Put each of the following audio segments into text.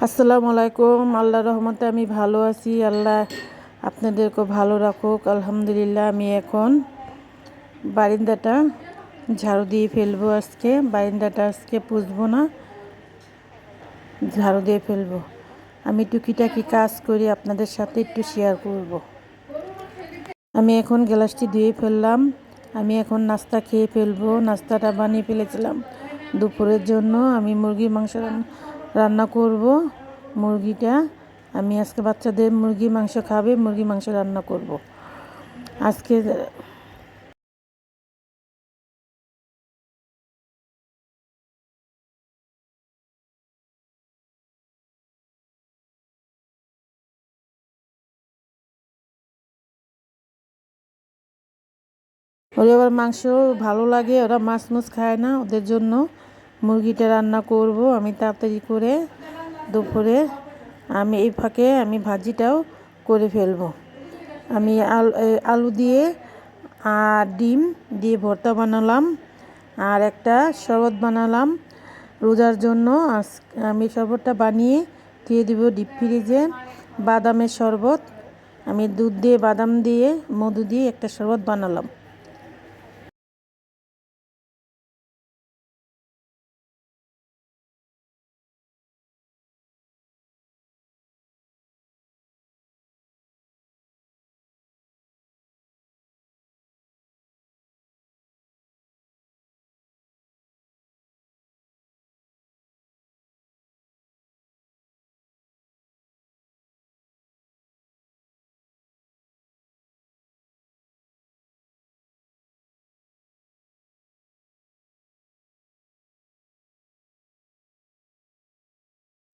আসসালামু আলাইকুম। আল্লাহর রহমতে আমি ভালো আছি। আল্লাহ আপনাদেরকে ভালো রাখুক। আলহামদুলিল্লাহ। আমি এখন বারিন্দাটা ঝাড়ু দিয়ে ফেলবো। বারিন্দাটা আজকে পুছবো না, ঝাড়ু দিয়ে ফেলবো। আমি টুকিটাকি কাজ করি, আপনাদের সাথে একটু শেয়ার করব। আমি এখন গ্লাসটি ধুয়ে ফেললাম। আমি এখন নাস্তা খেয়ে ফেলবো। নাস্তাটা বানিয়ে ফেলেছিলাম দুপুরের জন্য। আমি মুরগির মাংস রান্না করব। মুরগিটা আমি আজকে বাচ্চাদের মুরগির মাংস খাবে, মুরগির মাংস রান্না করব আজকে। ওরা আবার মাংস ভালো লাগে, ওরা মাছ মুছ খায় না, ওদের জন্য মুরগিটা রান্না করব আমি তাড়াতাড়ি করে দুপুরে। আমি এই ফাঁকে আমি ভাজিটাও করে ফেলবো। আমি আলু দিয়ে আর ডিম দিয়ে ভর্তা বানালাম, আর একটা শরবত বানালাম রোজার জন্য। আমি শরবতটা বানিয়ে দিয়ে দিব ডিপ ফ্রিজে। বাদামের শরবত, আমি দুধ দিয়ে বাদাম দিয়ে মধু দিয়ে একটা শরবত বানালাম।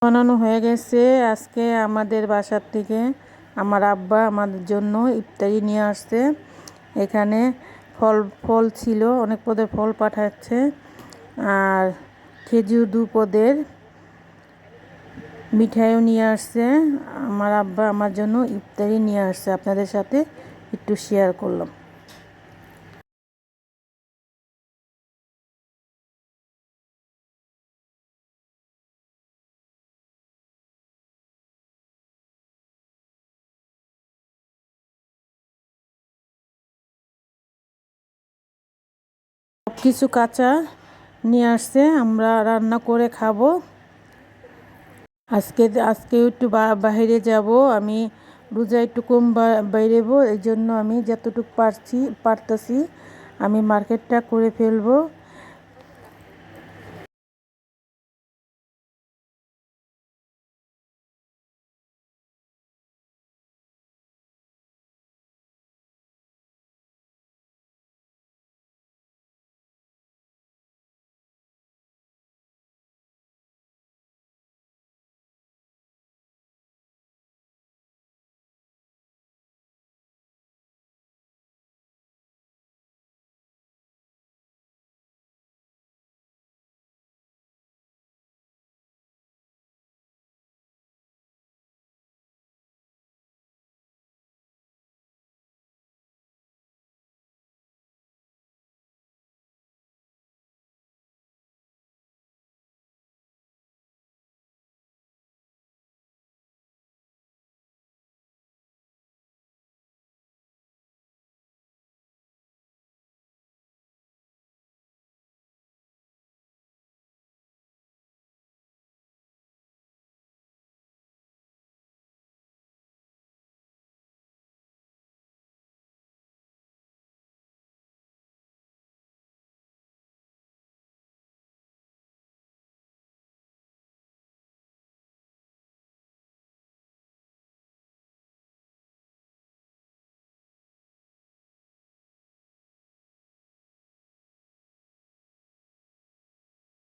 বানানো হয়ে গেছে। আজকে আমাদের বাসার থেকে আমার আব্বা আমাদের জন্য ইফতারি নিয়ে আসছে। এখানে ফল ফল ছিল, অনেক পদের ফল পাঠাচ্ছে, আর খেজুর 2 পদের মিঠাইও নিয়ে আসছে। আমার আব্বা আমার জন্য ইফতারি নিয়ে আসছে, আপনাদের সাথে একটু শেয়ার করলাম। সব কিছু কাঁচা নিয়ে আসছে, আমরা রান্না করে খাবো। আজকে একটু বাইরে যাব আমি। রোজা একটু কম বাইরেবো, এই জন্য আমি যতটুকু পারতাছি আমি মার্কেটটা করে ফেলবো।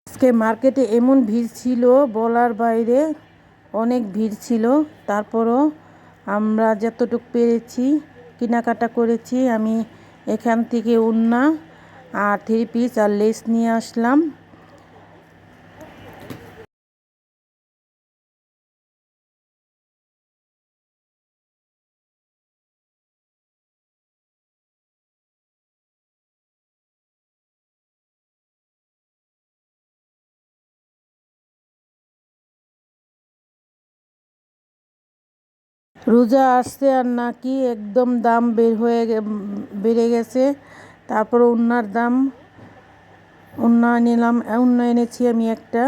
আজকে মার্কেটে এমন ভিড় ছিল বলার বাইরে, অনেক ভিড় ছিল। তারপরও আমরা যতটুকু পেরেছি কেনাকাটা করেছি। আমি এখান থেকে ওড়না আর 3 পিস আর লেস নিয়ে আসলাম। রোজা আসছে আর নাকি একদম দাম বেড়ে গেছে। তারপর ওড়নার দাম, ওড়না নিলাম, ওড়না এনেছি আমি একটা।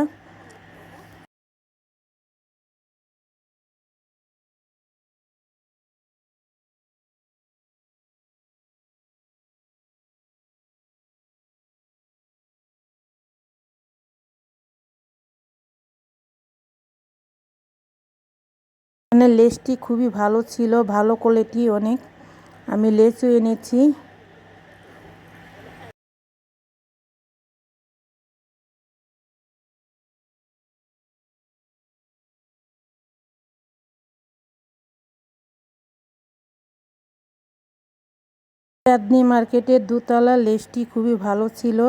মানে লেসটি খুবই ভালো ছিল, ভালো কোয়ালিটি অনেক। আমি লেসও এনেছি। চাঁদনি মার্কেটের দোতলা লেসটি খুবই ভালো ছিল।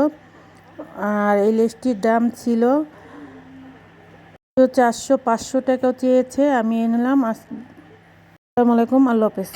আর এই লেসটির দাম ছিল 400-500 টাকা চেয়েছে, আমি নিলাম। আসসালামু আলাইকুম, আল্লাহ হাফেজ।